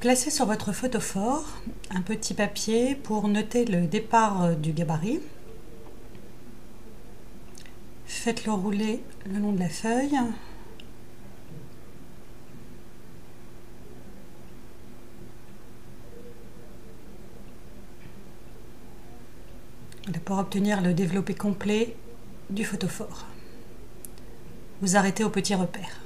Placez sur votre photophore un petit papier pour noter le départ du gabarit. Faites-le rouler le long de la feuille. Pour obtenir le développé complet du photophore. Vous arrêtez au petit repère.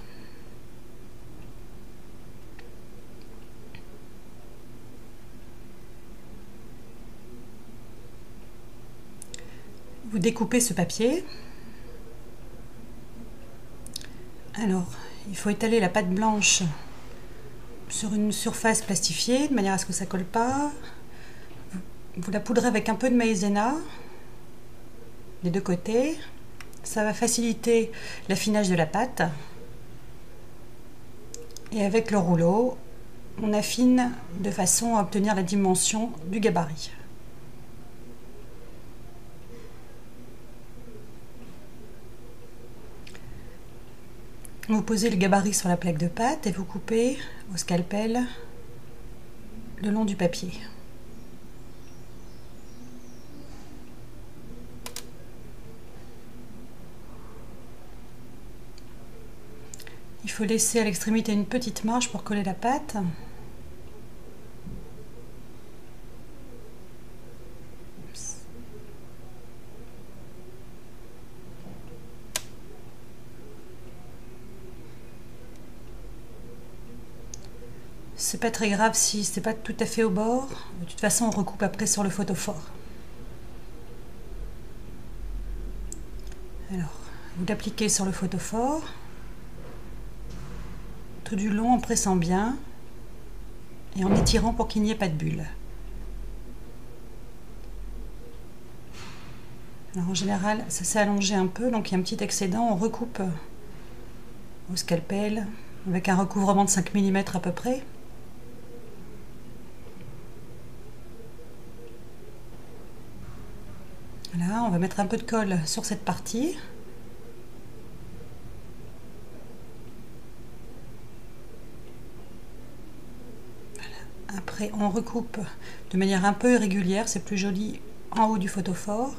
Vous découpez ce papier. Alors, il faut étaler la pâte blanche sur une surface plastifiée de manière à ce que ça ne colle pas. Vous la poudrez avec un peu de maïzena des deux côtés. Ça va faciliter l'affinage de la pâte. Et avec le rouleau, on affine de façon à obtenir la dimension du gabarit. Vous posez le gabarit sur la plaque de pâte et vous coupez au scalpel le long du papier. Il faut laisser à l'extrémité une petite marge pour coller la pâte. C'est pas très grave si c'est pas tout à fait au bord. De toute façon, on recoupe après sur le photophore. Alors, vous l'appliquez sur le photophore, tout du long en pressant bien et en étirant pour qu'il n'y ait pas de bulle. Alors en général, ça s'est allongé un peu, donc il y a un petit excédent. On recoupe au scalpel avec un recouvrement de 5 mm à peu près. Voilà, on va mettre un peu de colle sur cette partie. Voilà. Après, on recoupe de manière un peu irrégulière, c'est plus joli en haut du photophore.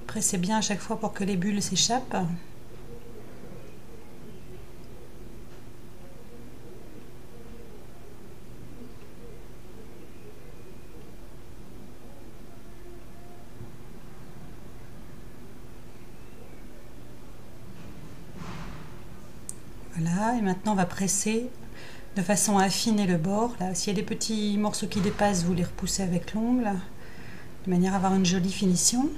Pressez bien à chaque fois pour que les bulles s'échappent. Voilà, et maintenant on va presser de façon à affiner le bord. Là, s'il y a des petits morceaux qui dépassent, vous les repoussez avec l'ongle, de manière à avoir une jolie finition.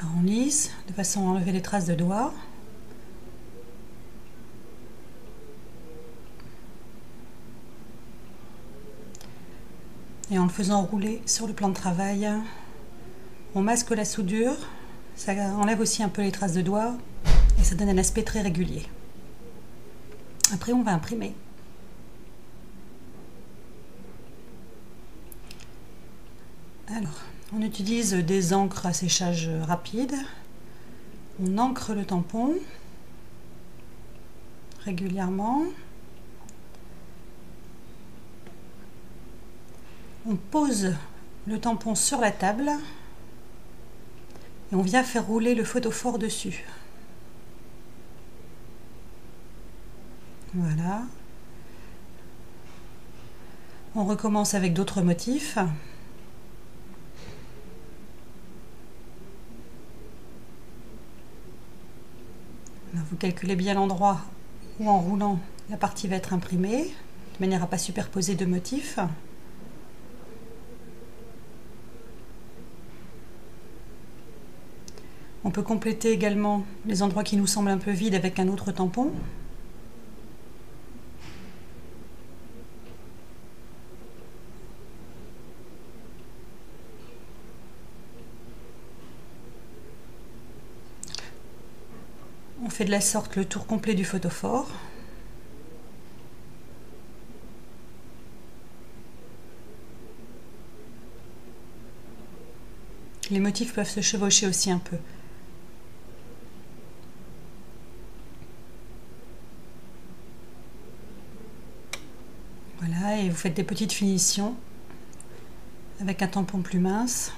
Alors on lisse, de façon à enlever les traces de doigts. Et en le faisant rouler sur le plan de travail, on masque la soudure, ça enlève aussi un peu les traces de doigts et ça donne un aspect très régulier. Après, on va imprimer. Alors, on utilise des encres à séchage rapide. On encre le tampon régulièrement. On pose le tampon sur la table et on vient faire rouler le photophore dessus. Voilà. On recommence avec d'autres motifs. Alors, vous calculez bien l'endroit où en roulant la partie va être imprimée, de manière à ne pas superposer deux motifs. On peut compléter également les endroits qui nous semblent un peu vides avec un autre tampon. On fait de la sorte le tour complet du photophore. les motifs peuvent se chevaucher aussi un peu. Voilà, et vous faites des petites finitions avec un tampon plus mince,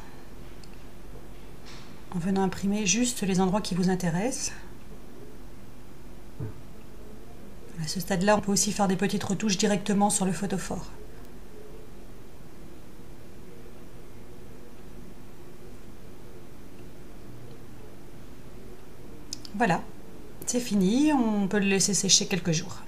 en venant imprimer juste les endroits qui vous intéressent. À ce stade-là, on peut aussi faire des petites retouches directement sur le photophore. Voilà, c'est fini, on peut le laisser sécher quelques jours.